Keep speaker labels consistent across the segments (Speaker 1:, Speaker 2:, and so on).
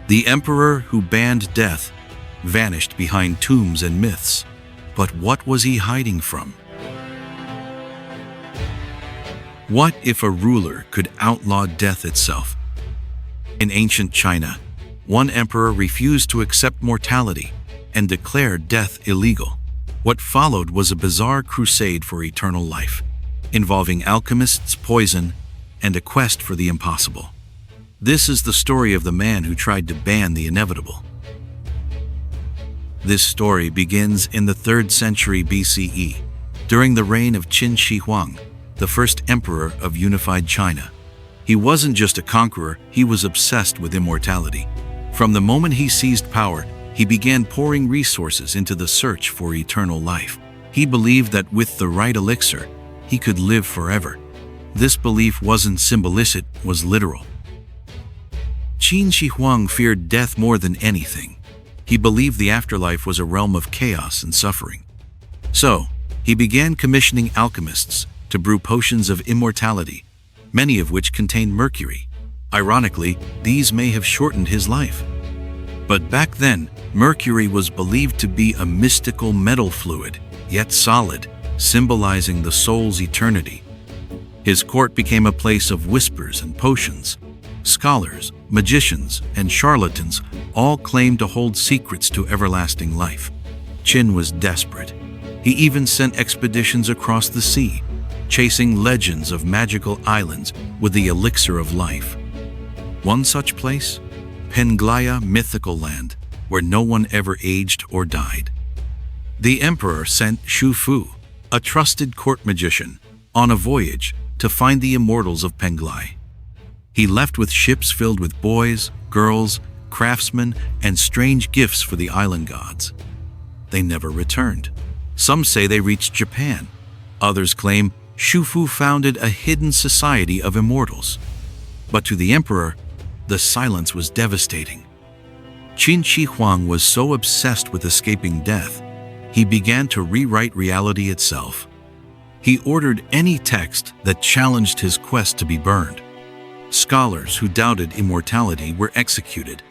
Speaker 1: The emperor who banned death vanished behind tombs and myths. But what was he hiding from? What if a ruler could outlaw death itself? In ancient China, one emperor refused to accept mortality and declared death illegal. What followed was a bizarre crusade for eternal life, involving alchemists, poison, and a quest for the impossible. This is the story of the man who tried to ban the inevitable. This story begins in the 3rd century BCE, during the reign of Qin Shi Huang, the first emperor of unified China. He wasn't just a conqueror, he was obsessed with immortality. From the moment he seized power, he began pouring resources into the search for eternal life. He believed that with the right elixir, he could live forever. This belief wasn't symbolic, it was literal. Qin Shi Huang feared death more than anything. He believed the afterlife was a realm of chaos and suffering. So, he began commissioning alchemists to brew potions of immortality, many of which contained mercury. Ironically, these may have shortened his life. But back then, mercury was believed to be a mystical metal fluid, yet solid, symbolizing the soul's eternity. His court became a place of whispers and potions. Scholars, magicians, and charlatans all claimed to hold secrets to everlasting life. Qin was desperate. He even sent expeditions across the sea, chasing legends of magical islands with the elixir of life. One such place? Penglaya mythical land, where no one ever aged or died. The emperor sent Shu Fu, a trusted court magician, on a voyage to find the immortals of Penglai. He left with ships filled with boys, girls, craftsmen, and strange gifts for the island gods. They never returned. Some say they reached Japan. Others claim Shu Fu founded a hidden society of immortals. But to the emperor, the silence was devastating. Qin Shi Huang was so obsessed with escaping death, he began to rewrite reality itself. He ordered any text that challenged his quest to be burned. Scholars who doubted immortality were executed.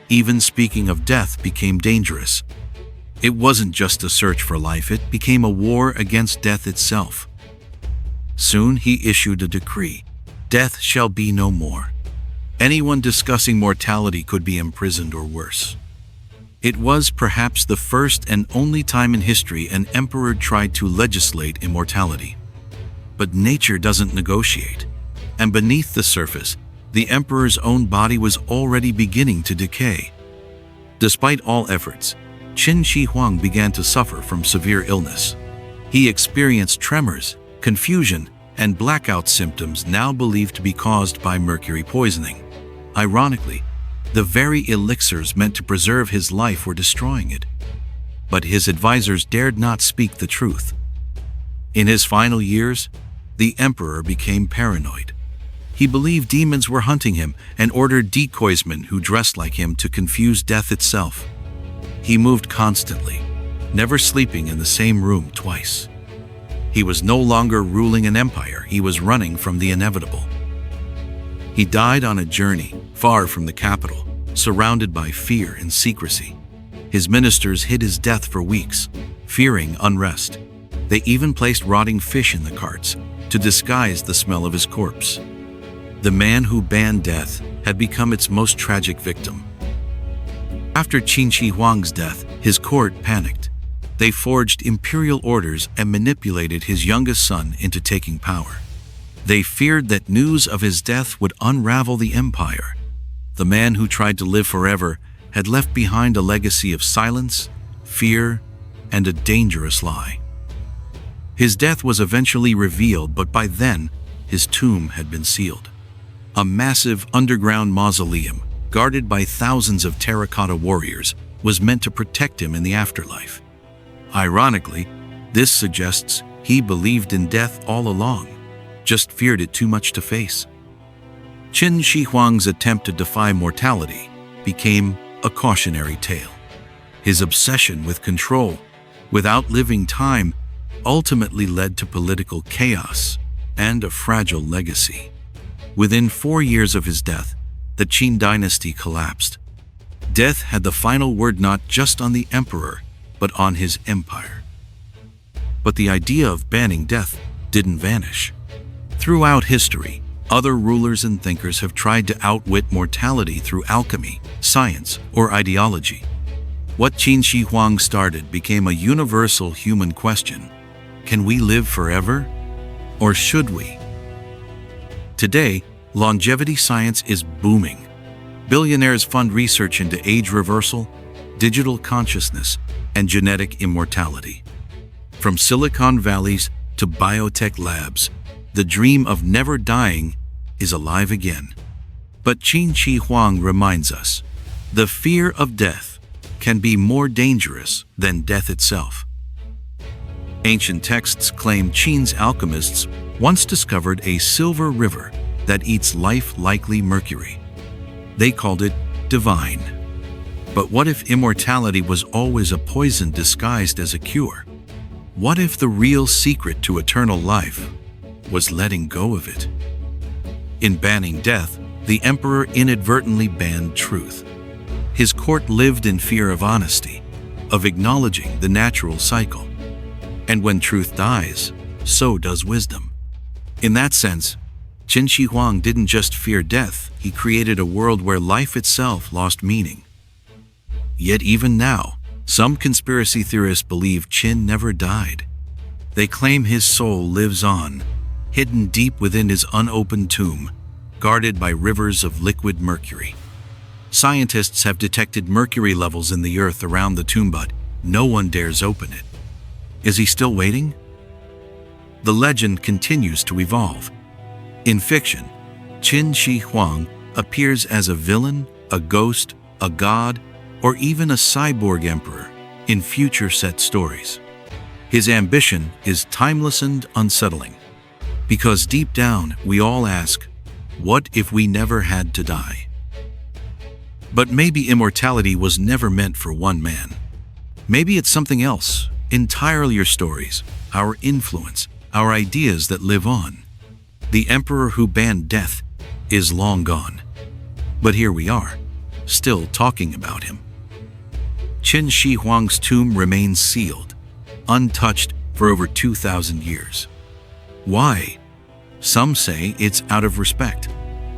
Speaker 1: Even speaking of death became dangerous. It wasn't just a search for life, it became a war against death itself. Soon he issued a decree: death shall be no more. Anyone discussing mortality could be imprisoned or worse. It was perhaps the first and only time in history an emperor tried to legislate immortality. But nature doesn't negotiate, and beneath the surface, the emperor's own body was already beginning to decay. Despite all efforts, Qin Shi Huang began to suffer from severe illness. He experienced tremors, confusion, and blackout symptoms now believed to be caused by mercury poisoning. Ironically, the very elixirs meant to preserve his life were destroying it. But his advisors dared not speak the truth. In his final years, the emperor became paranoid. He believed demons were hunting him and ordered decoysmen who dressed like him to confuse death itself. He moved constantly, never sleeping in the same room twice. He was no longer ruling an empire, he was running from the inevitable. He died on a journey far from the capital, surrounded by fear and secrecy. His ministers hid his death for weeks, fearing unrest. They even placed rotting fish in the carts to disguise the smell of his corpse. The man who banned death had become its most tragic victim. After Qin Shi Huang's death, his court panicked. They forged imperial orders and manipulated his youngest son into taking power. They feared that news of his death would unravel the empire. The man who tried to live forever had left behind a legacy of silence, fear, and a dangerous lie. His death was eventually revealed, but by then, his tomb had been sealed. A massive underground mausoleum, guarded by thousands of terracotta warriors, was meant to protect him in the afterlife. Ironically, this suggests he believed in death all along, just feared it too much to face. Qin Shi Huang's attempt to defy mortality became a cautionary tale. His obsession with control, with outliving time, ultimately led to political chaos and a fragile legacy. Within 4 years of his death, the Qin dynasty collapsed. Death had the final word not just on the emperor, but on his empire. But the idea of banning death didn't vanish. Throughout history, other rulers and thinkers have tried to outwit mortality through alchemy, science, or ideology. What Qin Shi Huang started became a universal human question. Can we live forever? Or should we? Today, longevity science is booming. Billionaires fund research into age reversal, digital consciousness, and genetic immortality. From Silicon Valleys to biotech labs, the dream of never dying is alive again. But Qin Shi Huang reminds us, the fear of death can be more dangerous than death itself. Ancient texts claim Qin's alchemists once discovered a silver river that eats life-likely mercury. They called it divine. But what if immortality was always a poison disguised as a cure? What if the real secret to eternal life was letting go of it? In banning death, the emperor inadvertently banned truth. His court lived in fear of honesty, of acknowledging the natural cycle. And when truth dies, so does wisdom. In that sense, Qin Shi Huang didn't just fear death, he created a world where life itself lost meaning. Yet even now, some conspiracy theorists believe Qin never died. They claim his soul lives on, hidden deep within his unopened tomb, guarded by rivers of liquid mercury. Scientists have detected mercury levels in the earth around the tomb, but no one dares open it. Is he still waiting? The legend continues to evolve. In fiction, Qin Shi Huang appears as a villain, a ghost, a god, or even a cyborg emperor in future set stories. His ambition is timeless and unsettling, because deep down we all ask, what if we never had to die? But maybe immortality was never meant for one man. Maybe it's something else, entirely your stories, our influence, our ideas that live on. The emperor who banned death is long gone. But here we are, still talking about him. Qin Shi Huang's tomb remains sealed, untouched for over 2,000 years. Why? Some say it's out of respect.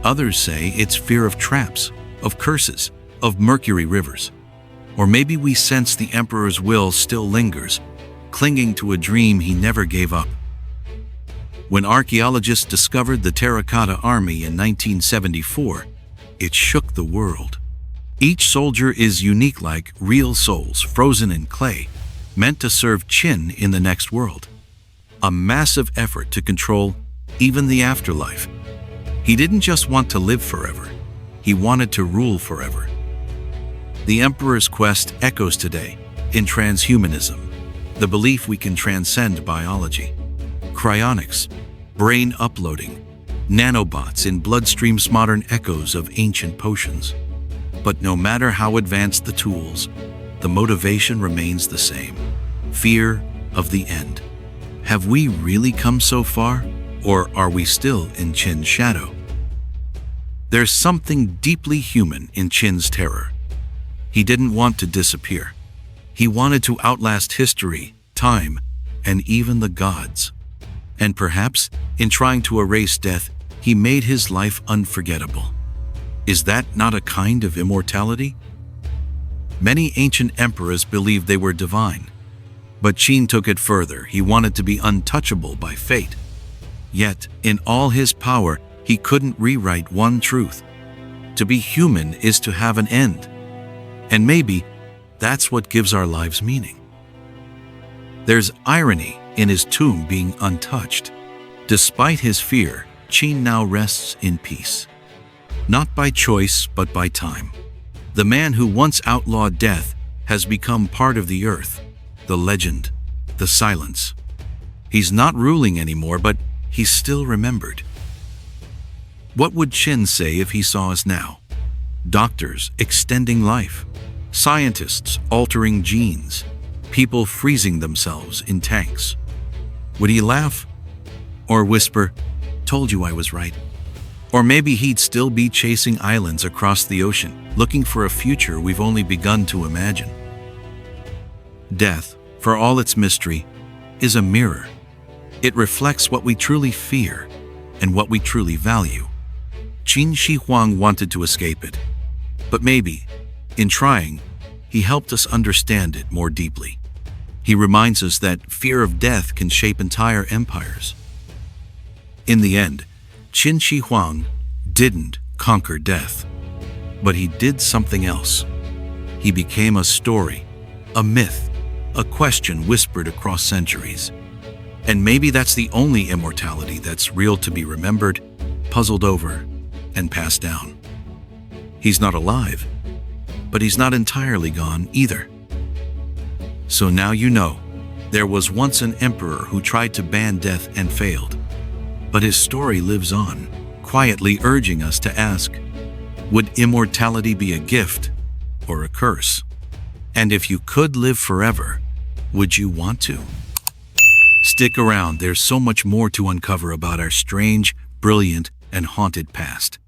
Speaker 1: Others say it's fear of traps, of curses, of mercury rivers. Or maybe we sense the emperor's will still lingers, clinging to a dream he never gave up. When archaeologists discovered the Terracotta Army in 1974, it shook the world. Each soldier is unique, like real souls frozen in clay, meant to serve Qin in the next world. A massive effort to control even the afterlife. He didn't just want to live forever, he wanted to rule forever. The emperor's quest echoes today in transhumanism, the belief we can transcend biology. Cryonics, brain uploading, nanobots in bloodstreams, modern echoes of ancient potions. But no matter how advanced the tools, the motivation remains the same: fear of the end. Have we really come so far, or are we still in Qin's shadow? There's something deeply human in Qin's terror. He didn't want to disappear. He wanted to outlast history, time, and even the gods. And perhaps, in trying to erase death, he made his life unforgettable. Is that not a kind of immortality? Many ancient emperors believed they were divine. But Qin took it further. He wanted to be untouchable by fate. Yet, in all his power, he couldn't rewrite one truth. To be human is to have an end. And maybe that's what gives our lives meaning. There's irony in his tomb being untouched. Despite his fear, Qin now rests in peace. Not by choice, but by time. The man who once outlawed death has become part of the earth, the legend, the silence. He's not ruling anymore, but he's still remembered. What would Qin say if he saw us now? Doctors extending life, scientists altering genes, people freezing themselves in tanks. Would he laugh? Or whisper, "Told you I was right"? Or maybe he'd still be chasing islands across the ocean, looking for a future we've only begun to imagine. Death, for all its mystery, is a mirror. It reflects what we truly fear and what we truly value. Qin Shi Huang wanted to escape it, but maybe, in trying, he helped us understand it more deeply. He reminds us that fear of death can shape entire empires. In the end, Qin Shi Huang didn't conquer death, but he did something else. He became a story, a myth, a question whispered across centuries. And maybe that's the only immortality that's real, to be remembered, puzzled over, and passed down. He's not alive, but he's not entirely gone either. So now you know, there was once an emperor who tried to ban death and failed. But his story lives on, quietly urging us to ask, would immortality be a gift or a curse? And if you could live forever, would you want to? Stick around, there's so much more to uncover about our strange, brilliant, and haunted past.